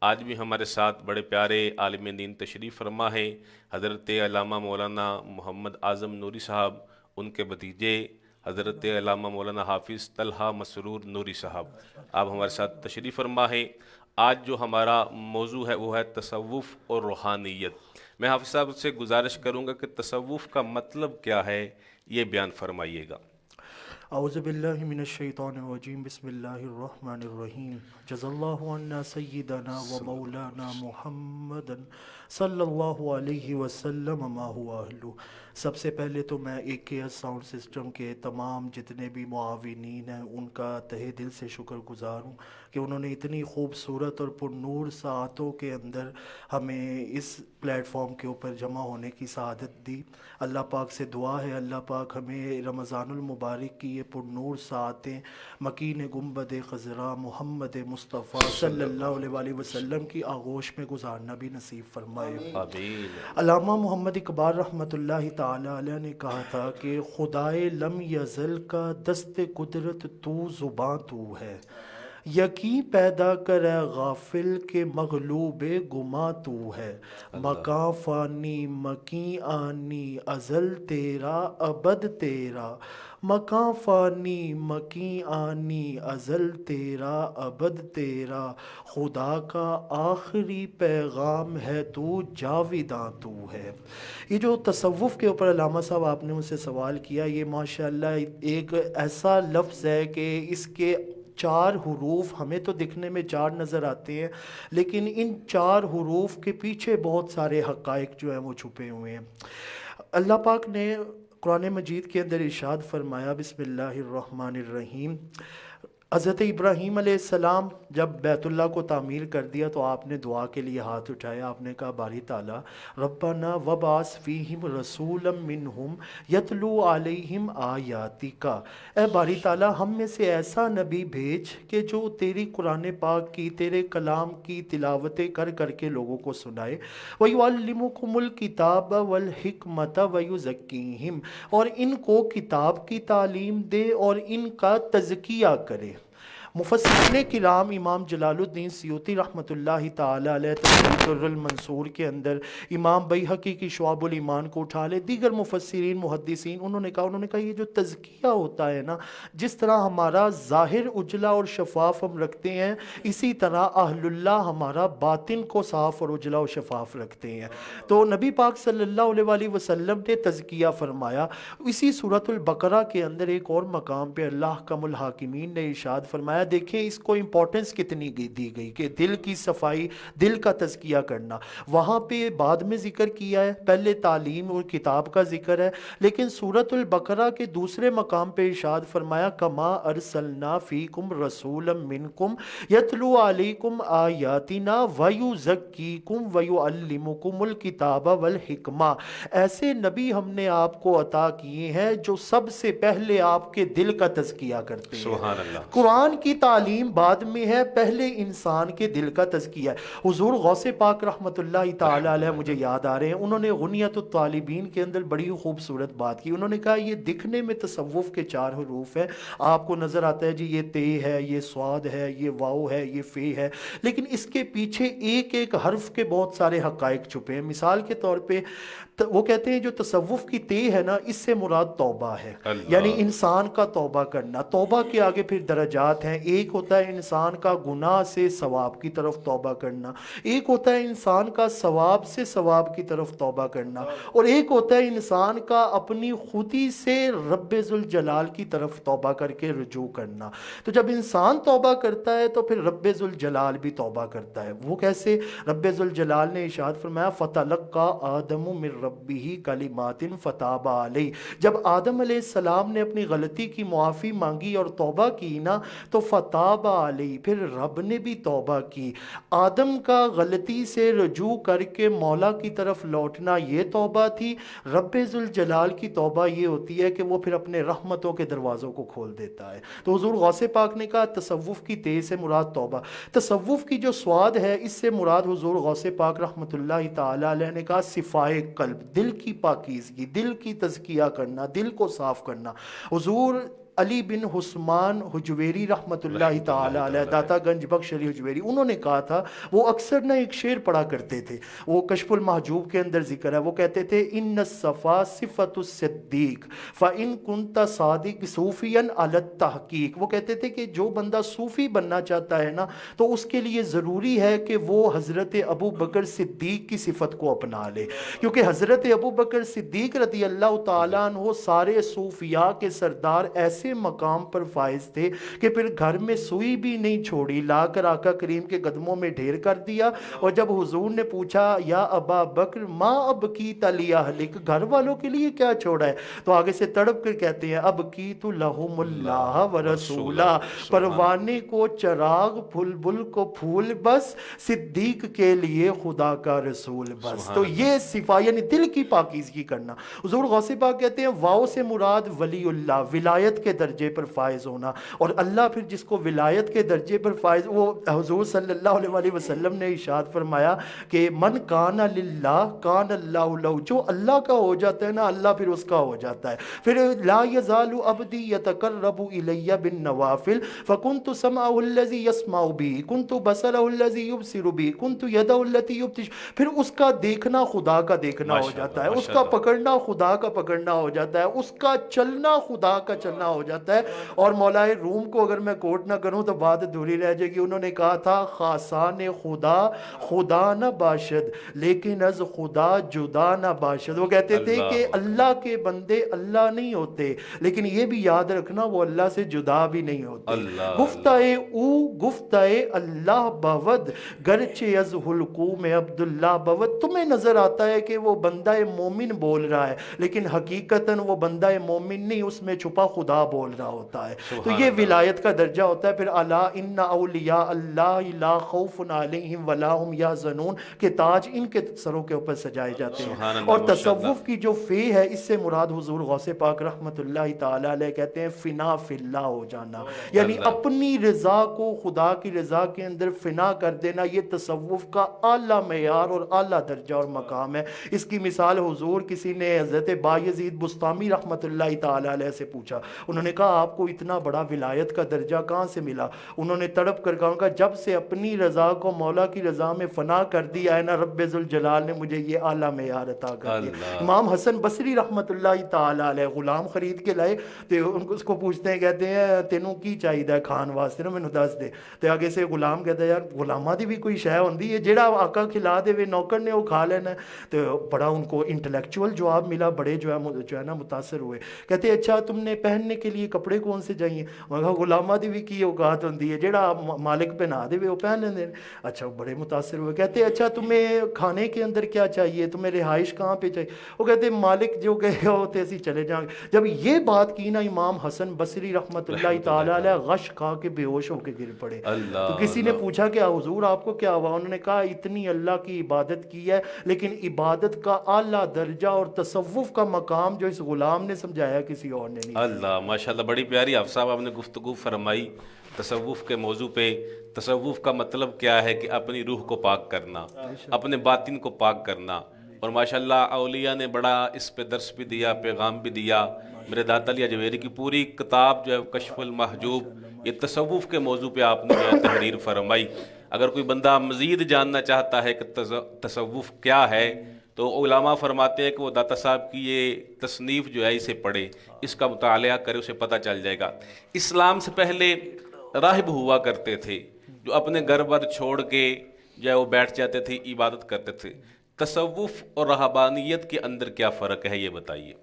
آج بھی ہمارے ساتھ بڑے پیارے عالم دین تشریف فرما ہے حضرت علامہ مولانا محمد اعظم نوری صاحب، ان کے بھتیجے حضرت علامہ مولانا حافظ طلحہ مسرور نوری صاحب، آپ ہمارے ساتھ تشریف فرما ہے۔ آج جو ہمارا موضوع ہے وہ ہے تصوف اور روحانیت۔ میں حافظ صاحب سے گزارش کروں گا کہ تصوف کا مطلب کیا ہے، یہ بیان فرمائیے گا۔ اعوذ باللہ من الشیطان الرجیم، بسم اللہ الرحمن الرحیم۔ جزا اللہ عنا سیدنا و مولانا محمد صلی اللہ علیہ وسلم ما هو اہلہ۔ سب سے پہلے تو میں AKS ساؤنڈ سسٹم کے تمام جتنے بھی معاونین ہیں ان کا تہہ دل سے شکر گزار ہوں کہ انہوں نے اتنی خوبصورت اور پر نور ساعتوں کے اندر ہمیں اس پلیٹ فارم کے اوپر جمع ہونے کی سعادت دی۔ اللہ پاک سے دعا ہے اللہ پاک ہمیں رمضان المبارک کی یہ پر نور ساعتیں مکین گنبد خضرا محمد مصطفیٰ صلی اللہ علیہ وآلہ وسلم کی آغوش میں گزارنا بھی نصیب فرمائے۔ آمین۔ علامہ محمد اقبال رحمۃ اللہ تعالی علیہ نے کہا تھا کہ خدائے لم یزل کا دست قدرت تو زباں تو ہے، یقین پیدا کرے غافل کے مغلوب گماں تو ہے، مکاں فانی مکیں آنی ازل تیرا ابد تیرا، مکاں فانی مکیں آنی ازل تیرا ابد تیرا، خدا کا آخری پیغام ہے تو جاویداں تو ہے۔ یہ جو تصوف کے اوپر علامہ صاحب آپ نے مجھ سے سوال کیا، یہ ماشاءاللہ ایک ایسا لفظ ہے کہ اس کے 4 حروف ہمیں تو دکھنے میں 4 نظر آتے ہیں، لیکن ان 4 حروف کے پیچھے بہت سارے حقائق جو ہیں وہ چھپے ہوئے ہیں۔ اللہ پاک نے قرآن مجید کے اندر ارشاد فرمایا، بسم اللہ الرحمن الرحیم۔ حضرت ابراہیم علیہ السلام جب بیت اللہ کو تعمیر کر دیا تو آپ نے دعا کے لیے ہاتھ اٹھایا، آپ نے کہا باری تعالیٰ ربنا وبعث فیہم رسولا منہم یتلو علیہم آیاتک، اے باری تعالیٰ ہم میں سے ایسا نبی بھیج کہ جو تیری قرآن پاک کی، تیرے کلام کی تلاوتیں کر کر کے لوگوں کو سنائے، وَيُعَلِّمُكُمُ الْكِتَابَ وَالْحِكْمَةَ وَيُزَكِّيهِمْ، اور ان کو کتاب کی تعلیم دے اور ان کا تزکیہ کرے۔ مفسرین کرام امام جلال الدین سیوطی رحمۃ اللہ تعالی علیہ تفسیر در المنصور کے اندر، امام بیہقی کی شعب الایمان کو اٹھا لے، دیگر مفسرین محدثین، انہوں نے کہا یہ جو تزکیہ ہوتا ہے نا، جس طرح ہمارا ظاہر اجلا اور شفاف ہم رکھتے ہیں، اسی طرح اہل اللہ ہمارا باطن کو صاف اور اجلا اور شفاف رکھتے ہیں۔ تو نبی پاک صلی اللہ علیہ وآلہ وسلم نے تزکیہ فرمایا۔ اسی سورۃ البقرہ کے اندر ایک اور مقام پہ اللہ حکم الحاکمین نے ارشاد فرمایا، دیکھیں اس کو امپورٹنس کتنی دی گئی کہ دل کی صفائی، دل کا تزکیہ کرنا۔ وہاں پہ بعد میں ذکر کیا ہے، پہلے تعلیم اور کتاب کا ذکر ہے، لیکن سورۃ البقرہ کے دوسرے مقام پہ ارشاد فرمایا کما ارسلنا فیکم رسولا منکم یتلو علیکم آیاتنا ویزکیکم ویعلمکم الکتاب والحکمہ، ایسے نبی ہم نے آپ کو عطا کیے ہیں جو سب سے پہلے آپ کے دل کا تزکیہ کرتے ہیں۔ سبحان اللہ۔ قرآن کی تعلیم بعد میں ہے، پہلے انسان کے دل کا تزکیہ ہے۔ حضور غوث پاک رحمۃ اللہ تعالی علیہ مجھے یاد آ رہے ہیں، انہوں نے غنیت الطالبین کے اندر بڑی خوبصورت بات کی۔ انہوں نے کہا یہ دکھنے میں تصوف کے 4 حروف ہیں، آپ کو نظر آتا ہے جی یہ تے ہے، یہ صاد ہے، یہ واو ہے، یہ فے ہے، لیکن اس کے پیچھے ایک ایک حرف کے بہت سارے حقائق چھپے ہیں۔ مثال کے طور پہ وہ کہتے ہیں جو تصوف کی تے ہے نا، اس سے مراد توبہ ہے، یعنی انسان کا توبہ کرنا۔ توبہ کے آگے پھر درجات ہیں، ایک ہوتا ہے انسان کا گناہ سے ثواب کی طرف توبہ کرنا، ایک ہوتا ہے انسان کا ثواب سے ثواب کی طرف توبہ کرنا، اور ایک ہوتا ہے انسان کا اپنی خودی سے رب ذوالجلال کی طرف توبہ کر کے رجوع کرنا۔ تو جب انسان توبہ کرتا ہے تو پھر رب ذوالجلال بھی توبہ کرتا ہے۔ وہ کیسے؟ رب ذوالجلال نے ارشاد فرمایا فَتَلَقَّى آدَمُ مِن رَبِّهِ كَلِمَاتٍ فَتَابَ عَلَيْهِ، جب آدم علیہ السلام نے اپنی غلطی کی معافی مانگی اور توبہ کی نا تو فتاب علیہ، پھر رب نے بھی توبہ کی۔ آدم کا غلطی سے رجوع کر کے مولا کی طرف لوٹنا یہ توبہ تھی، رب ذوالجلال کی توبہ یہ ہوتی ہے کہ وہ پھر اپنے رحمتوں کے دروازوں کو کھول دیتا ہے۔ تو حضور غوث پاک نے کہا تصوف کی تے سے مراد توبہ، تصوف کی جو سواد ہے اس سے مراد حضور غوث پاک رحمۃ اللہ تعالی علیہ نے کہا صفائے قلب، دل کی پاکیزگی، دل کی تزکیہ کرنا، دل کو صاف کرنا۔ حضور علی بن حسمان حجویری رحمۃ اللہ تعالی علیہ، داتا گنج بخش علی حجویری، انہوں نے کہا تھا، وہ اکثر نہ ایک شعر پڑھا کرتے تھے، وہ کشف المحجوب کے اندر ذکر ہے، وہ کہتے تھے ان الصفا صفت الصدیق فان کنت صادق صوفیا علی التحقیق، وہ کہتے تھے کہ جو بندہ صوفی بننا چاہتا ہے نا تو اس کے لیے ضروری ہے کہ وہ حضرت ابو بکر صدیق کی صفت کو اپنا لے، کیونکہ حضرت ابو بکر صدیق رضی اللہ تعالیٰ عنہ سارے صوفیاء کے سردار ایسے مقام پر فائز تھے کہ پھر گھر میں سوئی بھی نہیں چھوڑی، لا کر آقا کریم کے قدموں میں ڈھیر کر دیا، اور جب حضور نے پوچھا یا ابا بکر ما اب کی تلی اہلک، گھر والوں کے لیے کیا چھوڑا ہے، تو آگے سے تڑپ کر کہتے ہیں اب کی تو لہم اللہ و رسولہ، پروانے کو چراغ بلبل کو پھول بس، صدیق کے لیے خدا کا رسول بس۔ تو یہ صفات یعنی دل کی پاکیزگی کرنا۔ حضور غوث پاک کہتے ہیں واؤ سے مراد ولی اللہ، ولایت کے درجے پر فائز ہونا، اور اللہ پھر جس کو ولایت کے درجے پر فائز، وہ حضور صلی اللہ علیہ وسلم نے ارشاد فرمایا کہ من کان للہ کان اللہ لہ، جو اللہ کا ہو جاتا ہے نا اللہ پھر اس کا ہو جاتا ہے۔ پھر لا یزال عبدی یتقرب الی بالنوافل فکنت سمعہ الذی یسمع به، کنت بصرہ الذی یبصر به، کنت یدہ التی یبطش، پھر اس کا دیکھنا خدا کا دیکھنا ہو جاتا ہے، اس کا پکڑنا خدا کا پکڑنا ہو جاتا ہے، اس کا چلنا خدا کا چلنا ہو جاتا ہے۔ اور مولائے روم کو اگر میں کوٹ نہ کروں تو بات ادھوری رہ جائے گی، انہوں نے کہا تھا خاصان خدا خدا نہ باشد لیکن از خدا جدا نہ باشد، وہ کہتے تھے کہ اللہ کے بندے اللہ نہیں ہوتے لیکن یہ بھی یاد رکھنا وہ اللہ سے جدا بھی نہیں ہوتے۔ گفتہ او گفتہ اللہ بود گرچہ از حلقوم عبداللہ بود، تمہیں نظر آتا ہے کہ وہ بندہ مومن بول رہا ہے لیکن حقیقتاً وہ بندہ مومن نہیں، اس میں چھپا خدا بول رہا ہوتا ہے۔ تو یہ ولایت کا درجہ ہوتا ہے۔ پھر الا ان اولیاء اللہ لا خوف علیہم ولا هم یحزنون کے تاج ان کے سروں کے اوپر سجائے جاتے ہیں۔ اور تصوف کی جو فی ہے اس سے مراد حضور غوث پاک رحمت اللہ تعالی علیہ کہتے ہیں فنا فی اللہ ہو جانا، یعنی اپنی رضا کو خدا کی رضا کے اندر فنا کر دینا، یہ تصوف کا اعلیٰ معیار اور اعلیٰ درجہ اور مقام ہے۔ اس کی مثال حضور کسی نے حضرت بایزید بستامی رحمت اللہ تعالی علیہ سے پوچھا، انہوں نے کہا آپ کو اتنا بڑا ولایت کا درجہ کہاں سے ملا؟ انہوں نے تڑپ کر کہا جب سے اپنی رضا کو مولا کی رضا میں فنا کر دیا ہے نا رب ذوالجلال نے مجھے یہ اعلیٰ معیار عطا کر دیا۔ امام حسن بصری رحمت اللہ تعالی علیہ غلام خرید کے لائے تو ان کو اس کو پوچھتے ہیں، کہتے ہیں تینوں کی چاہیے کھان واسطے نا مینوں دس دے، تو آگے سے غلام کہتا ہے یار غلاماں دی بھی کوئی شے ہوندی ہے جیڑا آقا کھلا دے نوکر نے وہ کھا لینا ہے۔ تو بڑا ان کو انٹلیکچوئل جواب ملا، بڑے جو ہے نا متاثر ہوئے، کہتے اچھا تم نے پہننے کے لیے کپڑے کون سے چاہیے؟ میں کہا غلاماں دی بھی کی اوقات ہوندی ہے جیڑا مالک پہنا دے وہ پہن لیندے۔ اچھا بڑے متاثر ہوئے، کہتے اچھا تمہیں کھانے کے اندر کیا چاہیے، تمہیں رہائش کہاں پہ چاہیے؟ وہ کہتے مالک جو کہے ہوتے اسی چلے جائیں گے۔ جب یہ بات کی نا امام حسن بصری رحمت اللہ تعالی علیہ غش کھا کے بے ہوش ہو کے گر پڑے۔ تو کسی نے پوچھا کہ حضور آپ کو کیا ہوا؟ انہوں نے کہا اتنی اللہ کی عبادت کی ہے لیکن عبادت کا اعلیٰ درجہ اور تصوف کا مقام جو اس غلام نے سمجھایا کسی اور نے نہیں۔ اللہ ماشاءاللہ، بڑی پیاری آپ صاحب آپ نے گفتگو فرمائی تصوف کے موضوع پہ۔ تصوف کا مطلب کیا ہے کہ اپنی روح کو پاک کرنا، اپنے باطن کو پاک کرنا، اور ماشاءاللہ اولیاء نے بڑا اس پہ درس بھی دیا، پیغام بھی دیا۔ میرے داتا علی حجویری کی پوری کتاب جو ہے کشف المحجوب، یہ تصوف کے موضوع پہ آپ نے جو ہے تحریر فرمائی۔ اگر کوئی بندہ مزید جاننا چاہتا ہے کہ تصوف کیا ہے تو علماء فرماتے ہیں کہ وہ داتا صاحب کی یہ تصنیف جو ہے اسے پڑھے، اس کا مطالعہ کرے، اسے پتہ چل جائے گا۔ اسلام سے پہلے راہب ہوا کرتے تھے جو اپنے گھر بار چھوڑ کے جو ہے وہ بیٹھ جاتے تھے، عبادت کرتے تھے۔ تصوف اور رہبانیت کے اندر کیا فرق ہے یہ بتائیے۔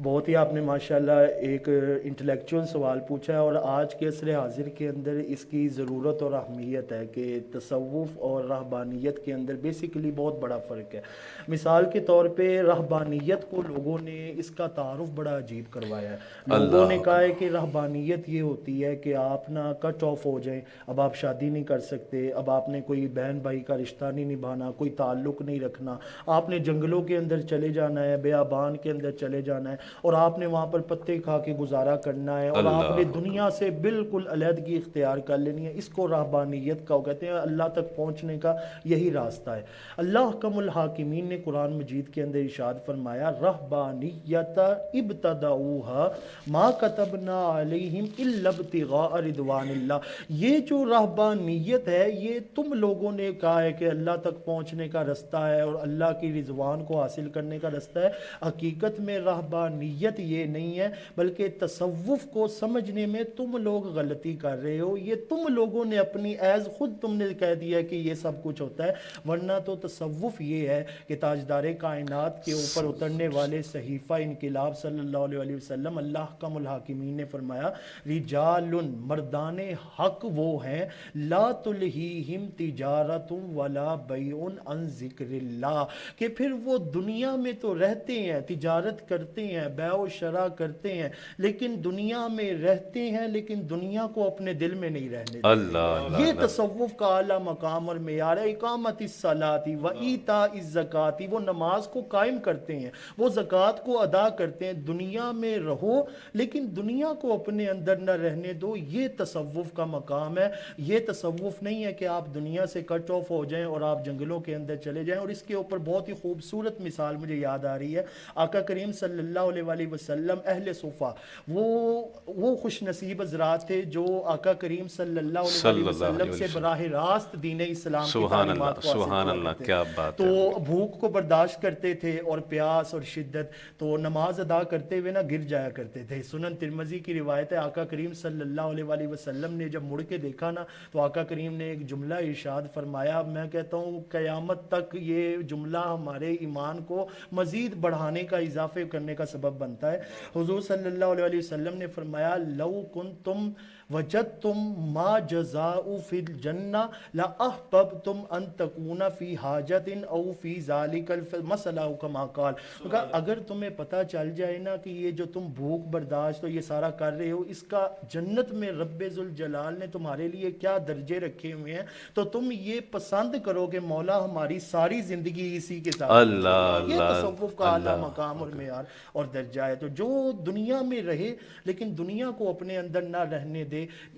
بہت ہی آپ نے ماشاءاللہ ایک انٹلیکچوئل سوال پوچھا ہے، اور آج کے عصر حاضر کے اندر اس کی ضرورت اور اہمیت ہے کہ تصوف اور رہبانیت کے اندر بیسیکلی بہت بڑا فرق ہے۔ مثال کے طور پہ رہبانیت کو لوگوں نے اس کا تعارف بڑا عجیب کروایا ہے۔ لوگوں نے کہا ہے کہ رہبانیت یہ ہوتی ہے کہ آپ نہ کٹ آف ہو جائیں، اب آپ شادی نہیں کر سکتے، اب آپ نے کوئی بہن بھائی کا رشتہ نہیں نبھانا، کوئی تعلق نہیں رکھنا، آپ نے جنگلوں کے اندر چلے جانا ہے، بیابان کے اندر چلے جانا ہے۔ اور آپ نے وہاں پر پتے کھا کے گزارا کرنا ہے، اور آپ نے دنیا سے بالکل علیحدگی اختیار کر لینی ہے. اس کو رہبانیت کا کہتے ہیں، اللہ تک پہنچنے کا یہی راستہ ہے. اللہ حکم الحاکمین نے قرآن مجید کے اندر ارشاد فرمایا رہبانیت ابتدعوها ما کتبنا علیہم الا ابتغاء رضوان اللہ. یہ جو رہبانیت ہے یہ تم لوگوں نے کہا ہے کہ اللہ تک پہنچنے کا رستہ ہے اور اللہ کی رضوان کو حاصل کرنے کا رستہ ہے. حقیقت میں رہبانیت یہ نہیں ہے، بلکہ تصوف کو سمجھنے میں تم لوگ غلطی کر رہے ہو. یہ تم لوگوں نے اپنی ایز خود تم نے کہہ دیا کہ یہ سب کچھ ہوتا ہے، ورنہ تو تصوف یہ ہے کہ تاجدار کائنات کے اوپر اترنے والے صحیفہ انقلاب صلی اللہ علیہ وسلم اللہ حکم الحاکمین نے فرمایا رجال مردان حق وہ ہیں لا تلہیہم تجارت ولا بیع عن ذکر اللہ، کہ پھر وہ دنیا میں تو رہتے ہیں، تجارت کرتے ہیں، بیع و شرع کرتے ہیں، لیکن دنیا میں رہتے ہیں لیکن دنیا کو اپنے دل میں نہیں رہنے دیتے. اللہ یہ تصوف کا اعلیٰ مقام اور معیار ہے. اقامت الصلاۃ و ایتاء الزکوٰۃ، وہ نماز کو قائم کرتے ہیں، وہ زکوٰۃ کو ادا کرتے ہیں. دنیا میں رہو لیکن دنیا کو اپنے اندر نہ رہنے دو. یہ تصوف کا مقام ہے. یہ تصوف نہیں ہے کہ آپ دنیا سے کٹ آف ہو جائیں اور آپ جنگلوں کے اندر چلے جائیں. اور اس کے اوپر بہت ہی خوبصورت مثال مجھے یاد آ رہی ہے. آقا کریم صلی اللہ علیہ وسلم اہل صفا وہ خوش نصیب حضرات تھے جو آقا کریم صلی اللہ علیہ وسلم سے براہ راست دین اسلام کی تعلیمات کو سبحان اللہ، کیا بات ہے. تو بھوک کو برداشت کرتے تھے اور پیاس اور شدت، تو نماز ادا کرتے ہوئے نہ گر جایا کرتے تھے. سنن ترمذی کی روایت ہے آقا کریم صلی اللہ علیہ وسلم نے جب مڑ کے دیکھا نا تو آقا کریم نے ایک جملہ ارشاد فرمایا، میں کہتا ہوں قیامت تک یہ جملہ ہمارے ایمان کو مزید بڑھانے کا، اضافے کرنے کا سبب بنتا ہے. حضور صلی اللہ علیہ وسلم نے فرمایا لو کنتم وجدتم ما جزاء فی الجنہ لاحببتم ان تکون فی حاجت او فی ذالک المسئلہ کما قال. اگر تمہیں پتہ چل جائے نا کہ یہ جو تم بھوک برداشت اور یہ سارا کر رہے ہو اس کا جنت میں رب ذوالجلال نے تمہارے لیے کیا درجے رکھے ہوئے ہیں، تو تم یہ پسند کرو کہ مولا ہماری ساری زندگی اسی کے ساتھ. اللہ یہ تصوف کا اعلیٰ مقام اور معیار اور درجہ ہے. تو جو دنیا میں رہے لیکن دنیا کو اپنے اندر نہ رہنے دے،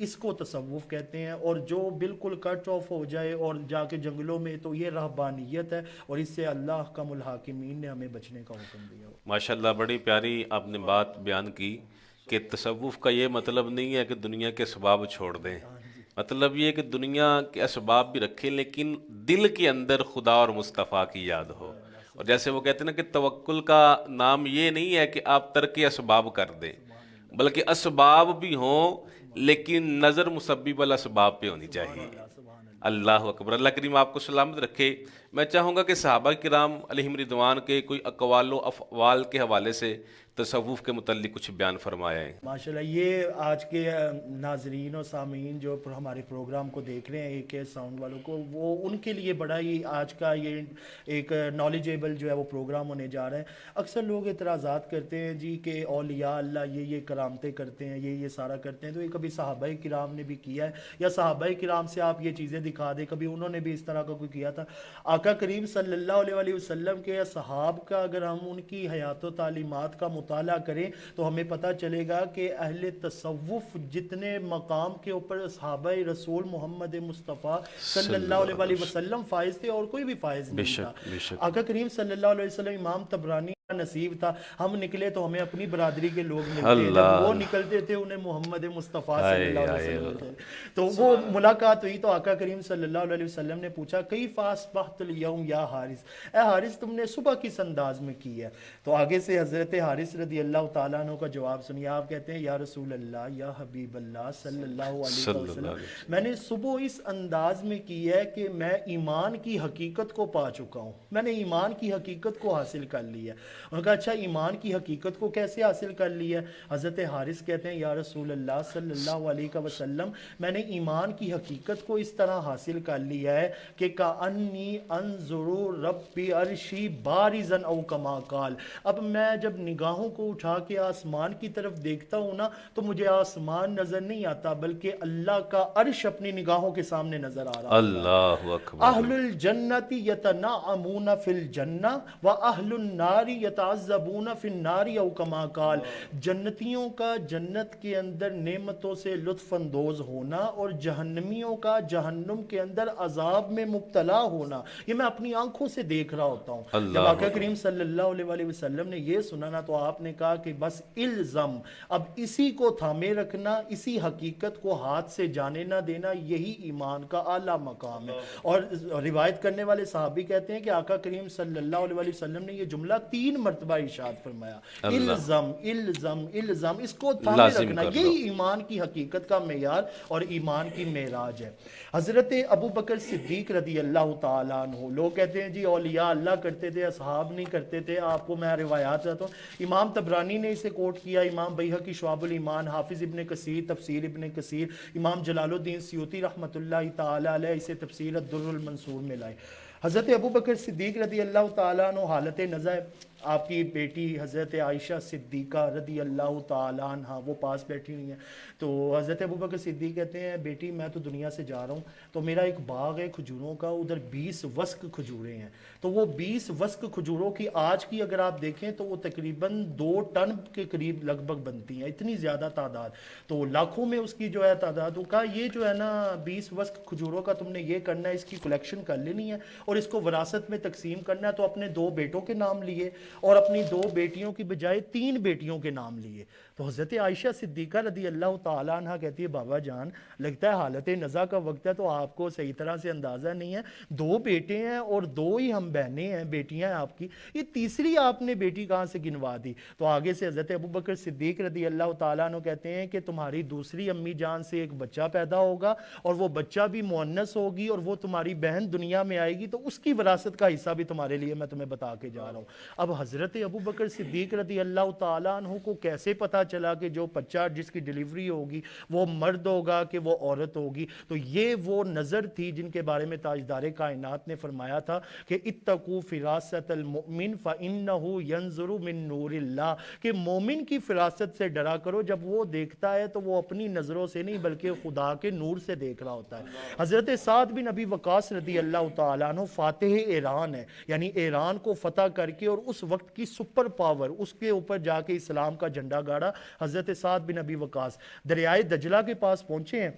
اس کو تصوف کہتے ہیں. اور جو بالکل کٹ آف ہو جائے اور جا کے جنگلوں میں، تو یہ رہبانیت ہے اور اس سے اللہ حکم الحاکمین نے ہمیں بچنے کا حکم دیا. ماشاءاللہ بڑی پیاری آپ نے بات بیان کی کہ تصوف کا یہ مطلب نہیں ہے کہ دنیا کے اسباب چھوڑ دیں. مطلب یہ کہ دنیا کے اسباب بھی رکھیں لیکن دل کے اندر خدا اور مصطفیٰ کی یاد ہو. اور جیسے وہ کہتے ہیں نا کہ توکل کا نام یہ نہیں ہے کہ آپ ترک اسباب کر دیں، بلکہ اسباب بھی ہوں لیکن نظر مسبب الاسباب پہ ہونی چاہیے. اللہ اکبر. اللہ کریم آپ کو سلامت رکھے. میں چاہوں گا کہ صحابہ کرام علیہم رضوان کے کوئی اقوال و افعال کے حوالے سے تصوف کے متعلق کچھ بیان فرمایا ہے. ماشاءاللہ یہ آج کے ناظرین اور سامعین جو ہمارے پروگرام کو دیکھ رہے ہیں ایک ساؤنڈ والوں کو، وہ ان کے لیے بڑا ہی آج کا یہ ایک نالجیبل جو ہے وہ پروگرام ہونے جا رہا ہے. اکثر لوگ اعتراضات کرتے ہیں جی کہ اولیاء اللہ یہ کرامتیں کرتے ہیں، یہ سارا کرتے ہیں، تو یہ کبھی صحابہ کرام نے بھی کیا ہے یا صحابہ کرام سے آپ یہ چیزیں دکھا دیں کبھی انہوں نے بھی اس طرح کا کوئی کیا تھا. آقا کریم صلی اللہ علیہ وسلم کے اصحاب کا اگر ہم ان کی حیات و تعلیمات کا مطالعہ کریں تو ہمیں پتہ چلے گا کہ اہل تصوف جتنے مقام کے اوپر صحابہ رسول محمد مصطفیٰ صلی اللہ علیہ وسلم فائز تھے اور کوئی بھی فائز نہیں تھا. آقا کریم صلی اللہ علیہ وسلم امام طبرانی نصیب تھا ہم نکلے تو ہمیں اپنی برادری کے لوگ ملتے ہیں، جب وہ نکلتے تھے انہیں محمد مصطفیٰ صلی اللہ علیہ وسلم تھے. تو وہ ملاقات ہوئی تو آقا کریم صلی اللہ علیہ وسلم نے پوچھا کیف اصبحت اليوم یا حارث، اے حارث تم نے صبح کس انداز میں کی ہے؟ تو آگے سے حضرت حارث رضی اللہ تعالیٰ عنہ کا جواب سنیے. آپ کہتے ہیں یا رسول اللہ یا حبیب اللہ صلی اللہ علیہ وسلم، میں نے صبح اس انداز میں کی ہے کہ میں ایمان کی حقیقت کو پا چکا ہوں، میں نے ایمان کی حقیقت کو حاصل کر لی ہے. انہوں نے کہا اچھا ایمان کی حقیقت کو کیسے حاصل کر لی ہے؟ حضرت حارث کہتے ہیں یا رسول اللہ صلی اللہ علیہ وسلم میں نے ایمان کی حقیقت کو اس طرح حاصل کر لیا ہے کہ کأنی انظر ربی عرشی بارزن او کما قال. اب میں جب نگاہوں کو اٹھا کے آسمان کی طرف دیکھتا ہوں نا تو مجھے آسمان نظر نہیں آتا بلکہ اللہ کا عرش اپنی نگاہوں کے سامنے نظر آ رہا. اللہ اکبر. اہل الجنت یتنعمون فی الجنہ و اہل النار یتعذبون فی النار او کما قال، جنتیوں کا جنت کے اندر نعمتوں سے لطف اندوز ہونا اور جہنمیوں کا جہنم کے اندر عذاب میں مبتلا ہونا، یہ میں اپنی آنکھوں سے دیکھ رہا ہوتا ہوں۔ جب اللہ آقا کریم صلی اللہ علیہ وسلم نے یہ سنا نا، تو آپ نے کہا کہ بس الزم، اب اسی کو تھامے رکھنا، اسی حقیقت کو ہاتھ سے جانے نہ دینا، یہی ایمان کا اعلیٰ مقام ہے۔ اور روایت کرنے والے صحابی کہتے ہیں کہ آقا کریم صلی اللہ علیہ وسلم نے یہ جملہ 3 مرتبہ ارشاد فرمایا، الزم الزم الزم، اس کو تھامے لازم رکھنا، کر لو۔ یہی ایمان کی حقیقت کا معیار اور ایمان کی معراج ہے۔ حضرت ابو بکر صدیق رضی اللہ تعالیٰ عنہ، لوگ کہتے ہیں جی اولیاء اللہ کرتے تھے، اصحاب نہیں کرتے تھے، آپ کو میں روایات چاہتا ہوں، امام طبرانی نے اسے کوٹ کیا، امام بیہقی شعب الایمان، حافظ ابن کثیر تفسیر ابن کثیر، امام جلال الدین سیوطی رحمۃ اللہ تعالیٰ علیہ اسے تفسیر الدر المنصور میں لائے۔ حضرت ابو بکر صدیق رضی اللہ تعالیٰ عنہ حالت نزع، آپ کی بیٹی حضرت عائشہ صدیقہ رضی اللہ تعالیٰ عنہ وہ پاس بیٹھی ہوئی ہیں، تو حضرت ابو بکر صدیق کہتے ہیں بیٹی میں تو دنیا سے جا رہا ہوں، تو میرا ایک باغ ہے کھجوروں کا، ادھر 20 وسق کھجوریں ہیں، تو وہ 20 وسق کھجوروں کی آج کی اگر آپ دیکھیں تو وہ تقریباً 2 ٹن کے قریب لگ بھگ بنتی ہیں، اتنی زیادہ تعداد، تو لاکھوں میں اس کی جو ہے تعداد، تو کہا یہ جو ہے نا 20 وسق کھجوروں کا تم نے یہ کرنا ہے، اس کی کلیکشن کر لینی ہے اور اس کو وراثت میں تقسیم کرنا ہے، تو اپنے 2 بیٹوں کے نام لیے اور اپنی 2 بیٹیوں کی بجائے 3 بیٹیوں کے نام لیے۔ تو حضرت عائشہ صدیقہ رضی اللہ تعالیٰ عنہ کہتی ہے بابا جان لگتا ہے حالت نزا کا وقت ہے، تو آپ کو صحیح طرح سے اندازہ نہیں ہے، 2 بیٹے ہیں اور 2 ہی ہم بہنیں ہیں، بیٹیاں ہیں آپ کی، یہ تیسری آپ نے بیٹی کہاں سے گنوا دی؟ تو آگے سے حضرت ابو بکر صدیق رضی اللہ تعالیٰ عنہ کہتے ہیں کہ تمہاری دوسری امی جان سے ایک بچہ پیدا ہوگا اور وہ بچہ بھی مؤنث ہوگی اور وہ تمہاری بہن دنیا میں آئے گی، تو اس کی وراثت کا حصہ بھی تمہارے لیے میں تمہیں بتا کے جا رہا ہوں۔ اب حضرت ابو بکر صدیق رضی اللہ تعالیٰ عنہ کو کیسے پتا چلا کہ جو بچہ جس کی ڈیلیوری ہوگی وہ مرد ہوگا کہ وہ عورت ہوگی؟ تو یہ وہ نظر تھی جن کے بارے میں تاجدار کائنات نے فرمایا تھا کہ اتقوا فراست المؤمن فإنه ينظر من نور اللہ، کہ مومن کی فراست سے ڈرا کرو، جب وہ دیکھتا ہے تو وہ اپنی نظروں سے نہیں بلکہ خدا کے نور سے دیکھ رہا ہوتا ہے۔ حضرت سعد بن ابی وقاص رضی اللہ تعالیٰ عنہ فاتح ایران ہے، یعنی ایران کو فتح کر کے اور اس وقت کی سپر پاور اس کے اوپر جا کے اسلام کا جھنڈا گاڑا حضرت سعد بن ابی وقاص۔ دریائے دجلہ کے پاس پہنچے ہیں،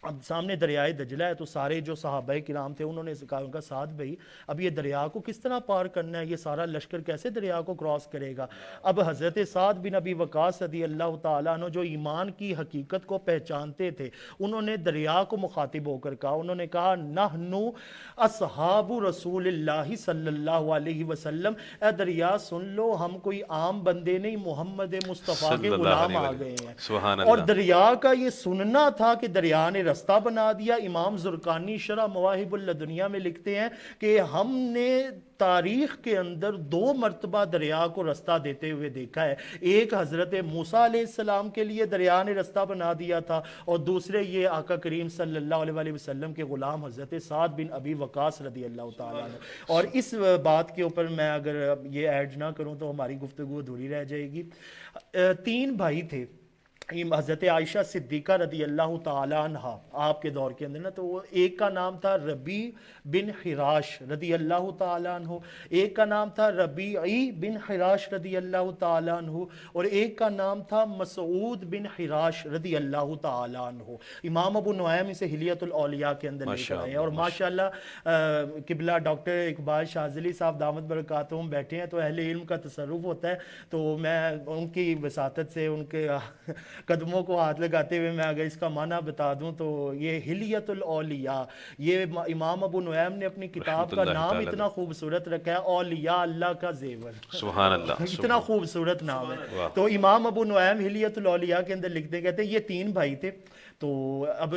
اب سامنے دریائے دجلہ ہے، تو سارے جو صحابہ کرام تھے انہوں نے کہا سعد بھائی اب یہ دریا کو کس طرح پار کرنا ہے، یہ سارا لشکر کیسے دریا کو کراس کرے گا؟ اب حضرت سعد بن ابی وقاص رضی اللہ تعالیٰ عنہ جو ایمان کی حقیقت کو پہچانتے تھے، انہوں نے دریا کو مخاطب ہو کر کہا، انہوں نے کہا نحنو اصحاب رسول اللہ صلی اللہ علیہ وسلم، اے دریا سن لو ہم کوئی عام بندے نہیں، محمد مصطفیٰ کے غلام آ گئے ہیں۔ سبحان اور اللہ۔ دریا کا یہ سننا تھا کہ دریا نے رستہ بنا دیا۔ امام زرقانی شرح مواہب اللدنیہ میں لکھتے ہیں کہ ہم نے تاریخ کے اندر 2 مرتبہ دریا کو رستہ دیتے ہوئے دیکھا ہے، ایک حضرت موسیٰ علیہ السلام کے لیے دریا نے رستہ بنا دیا تھا، اور دوسرے یہ آقا کریم صلی اللہ علیہ وسلم کے غلام حضرت سعد بن ابی وقاص رضی اللہ تعالیٰ عنہ۔ اور اس بات کے اوپر میں اگر یہ ایڈ نہ کروں تو ہماری گفتگو ادھوری رہ جائے گی۔ 3 بھائی تھے، حضرت عائشہ صدیقہ رضی اللہ تعالیٰ عنہ آپ کے دور کے اندر نا، تو وہ ایک کا نام تھا ربیع بن حراش رضی اللہ تعالیٰ عنہ، ایک کا نام تھا ربیعی بن حراش رضی اللہ تعالیٰ عنہ، اور ایک کا نام تھا مسعود بن حراش رضی اللہ تعالیٰ عنہ۔ امام ابو نعیم اسے حلیۃ الاولیاء کے اندر لے کر آئے ہیں، اور ماشاءاللہ قبلہ ڈاکٹر اقبال شاذلی صاحب دامت برکاتہم بیٹھے ہیں، تو اہل علم کا تصرف ہوتا ہے، تو میں ان کی وساطت سے ان کے قدموں کو ہاتھ لگاتے ہوئے میں اگر اس کا معنی بتا دوں تو یہ حلیۃ الاولیاء، یہ امام ابو نعیم نے اپنی کتاب کا نام اتنا خوبصورت رکھا ہے، اولیاء اللہ کا زیور، سبحان اللہ، اتنا خوبصورت نام ہے۔ تو امام ابو نعیم حلیۃ الاولیاء کے اندر لکھتے کہتے ہیں یہ 3 بھائی تھے، تو اب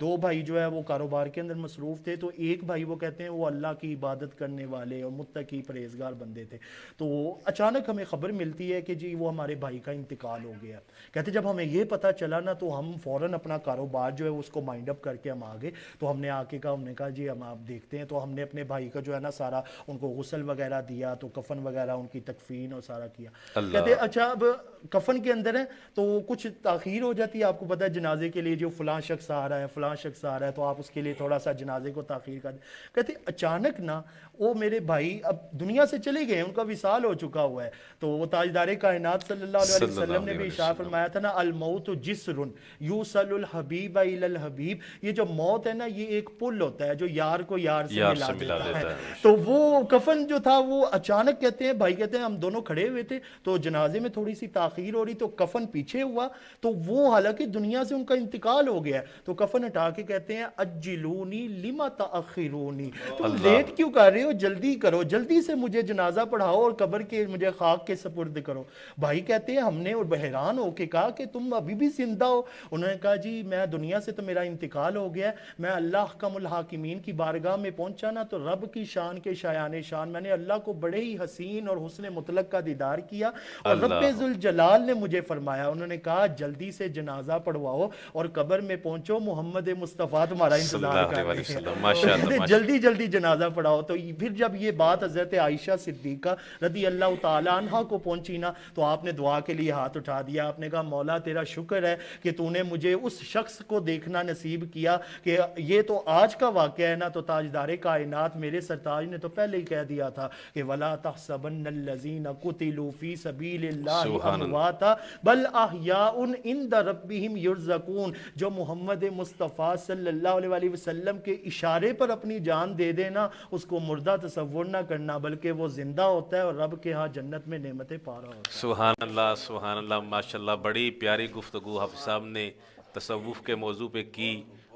2 بھائی جو ہے وہ کاروبار کے اندر مصروف تھے، تو ایک بھائی وہ کہتے ہیں وہ اللہ کی عبادت کرنے والے اور متقی پرہیزگار بندے تھے، تو اچانک ہمیں خبر ملتی ہے کہ جی وہ ہمارے بھائی کا انتقال ہو گیا۔ کہتے جب ہمیں یہ پتہ چلا نا تو ہم فوراً اپنا کاروبار جو ہے اس کو مائنڈ اپ کر کے ہم آگے، تو ہم نے آ کے کہا، ہم نے کہا جی ہم آپ دیکھتے ہیں، تو ہم نے اپنے بھائی کا جو ہے نا سارا ان کو غسل وغیرہ دیا، تو کفن وغیرہ ان کی تکفین اور سارا کیا۔ کہتے اچھا اب کفن کے اندر ہے تو کچھ تاخیر ہو جاتی ہے، آپ کو پتہ ہے جنازے کے لیے جو فلاں شخص آ رہا ہے فلاں شخص آ رہا ہے تو آپ اس کے لیے تھوڑا سا جنازے کو تاخیر کر دیں. کہتے اچانک نا وہ میرے بھائی اب دنیا سے چلے گئے، ان کا وصال ہو چکا ہوا ہے. تو وہ تاجدار کائنات صلی اللہ علیہ صلی وسلم اللہ نے بھی علیہ ارشاد وسلم. فرمایا تھا نا، الموت جسر یوصل الحبیب الی الحبیب. یہ جو موت ہے نا یہ ایک پل ہوتا ہے جو یار کو یار سے یار ملا سے ملا دیتا ہے. دیتا ہے. تو وہ کفن جو تھا وہ اچانک کہتے ہیں بھائی کہتے ہیں ہم دونوں کھڑے ہوئے تھے تو جنازے میں تھوڑی سی تاخیر ہو رہی تو کفن پیچھے ہوا، تو وہ حالانکہ دنیا سے ان کا انتقال ہو گیا تو کفن ہٹا کے کہتے ہیں اجلونی لما تاخرونی، تم اللہ. لیٹ کیوں کر رہے ہو، جلدی کرو، جلدی سے مجھے جنازہ پڑھاؤ اور قبر کے مجھے خاک کے سپرد کرو. بھائی کہتے ہیں ہم نے اور حیران ہو کے کہا کہ تم ابھی بھی زندہ ہو؟ انہوں نے کہا جی میں دنیا سے تو میرا انتقال ہو گیا ہے، میں اللہ احکم الحاکمین کی بارگاہ میں پہنچا نا تو رب کی شان کے شایان شان میں نے اللہ کو بڑے ہی حسین اور حسن مطلق کا دیدار کیا اور رب اللہ. ذوالجلال نے مجھے فرمایا، انہوں نے کہا جلدی سے جنازہ پڑھواؤ اور قبر میں پہنچو، محمد مصطفیٰ تمہارا صلی انتظار اللہ کر علیہ رہے ہیں. وسلم. تو ماشاء کہتے اللہ. جلدی جلدی جنازہ پڑھاؤ. تو پھر جب یہ بات حضرت عائشہ صدیقہ رضی اللہ تعالیٰ عنہ کو پہنچی نا تو آپ نے دعا کے لیے ہاتھ اٹھا دیا. آپ نے کہا مولا تیرا شکر ہے کہ تو نے مجھے اس شخص کو دیکھنا نصیب کیا کہ یہ تو آج کا واقعہ ہے نا، تو تاجدار کائنات میرے سرتاج نے تو پہلے ہی کہہ دیا تھا کہ وَلَا تَحْسَبَنَّ الَّذِينَ قُتِلُوا فِي سَبِيلِ اللَّهِ سبحان اللہ. أَمْوَاتًا بَلْ أَحْيَاءٌ عِنْدَ رَبِّهِمْ يُرْزَقُونَ. جو محمد مصطفیٰ صلی اللہ علیہ وسلم کے اشارے پر اپنی جان دے دینا اس کو مردہ تصور نہ کرنا بلکہ وہ زندہ ہوتا ہے اور رب کے ہاں جنت میں نعمتیں پا رہا ہوتا ہے. سبحان اللہ. سبحان اللہ. ماشاءاللہ. بڑی پیاری گفتگو حافظ صاحب نے تصوف کے موضوع پہ کی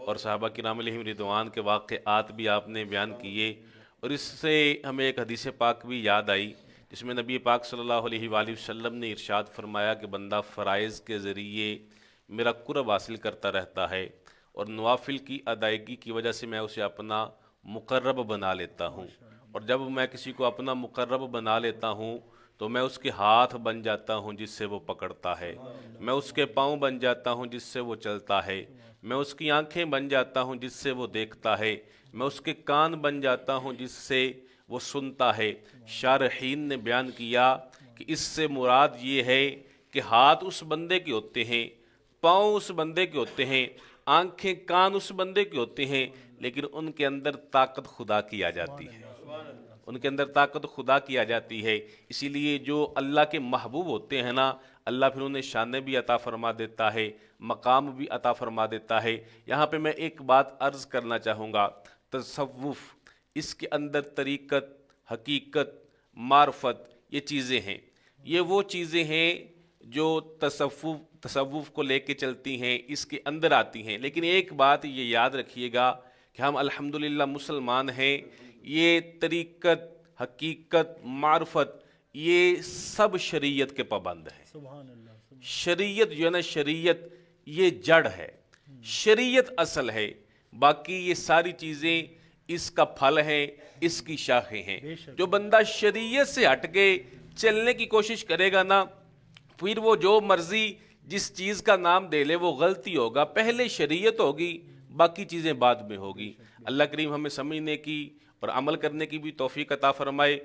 اور صحابہ کرام علیہم رضوان کے واقعات بھی آپ نے بیان کیے، اور اس سے ہمیں ایک حدیث پاک بھی یاد آئی جس میں نبی پاک صلی اللہ علیہ وآلہ وسلم نے ارشاد فرمایا کہ بندہ فرائض کے ذریعے میرا قرب حاصل کرتا رہتا ہے اور نوافل کی ادائیگی کی وجہ سے میں اسے اپنا مقرب بنا لیتا ہوں، اور جب میں کسی کو اپنا مقرب بنا لیتا ہوں تو میں اس کے ہاتھ بن جاتا ہوں جس سے وہ پکڑتا ہے، میں اس کے پاؤں بن جاتا ہوں جس سے وہ چلتا ہے، میں اس کی آنکھیں بن جاتا ہوں جس سے وہ دیکھتا ہے، میں اس کے کان بن جاتا ہوں جس سے وہ سنتا ہے. شارحین نے بیان کیا کہ اس سے مراد یہ ہے کہ ہاتھ اس بندے کے ہوتے ہیں، پاؤں اس بندے کے ہوتے ہیں، آنکھیں کان اس بندے کے ہوتے ہیں، لیکن ان کے اندر طاقت خدا کی آ جاتی ہے، ان کے اندر طاقت خدا کی آ جاتی ہے. اسی لیے جو اللہ کے محبوب ہوتے ہیں نا اللہ پھر انہیں شانیں بھی عطا فرما دیتا ہے، مقام بھی عطا فرما دیتا ہے. یہاں پہ میں ایک بات عرض کرنا چاہوں گا، تصوف اس کے اندر طریقت، حقیقت، معرفت یہ چیزیں ہیں، یہ وہ چیزیں ہیں جو تصوف کو لے کے چلتی ہیں، اس کے اندر آتی ہیں. لیکن ایک بات یہ یاد رکھیے گا کہ ہم الحمدللہ مسلمان ہیں، یہ طریقت، حقیقت، معرفت یہ سب شریعت کے پابند ہیں. سبحان اللہ. شریعت جو ہے نا، شریعت یہ جڑ ہے، شریعت اصل ہے، باقی یہ ساری چیزیں اس کا پھل ہیں، اس کی شاخیں ہیں. جو بندہ شریعت سے ہٹ کے چلنے کی کوشش کرے گا نا پھر وہ جو مرضی جس چیز کا نام دے لے وہ غلطی ہوگا. پہلے شریعت ہوگی باقی چیزیں بعد میں ہوگی. اللہ کریم ہمیں سمجھنے کی اور عمل کرنے کی بھی توفیق عطا فرمائے.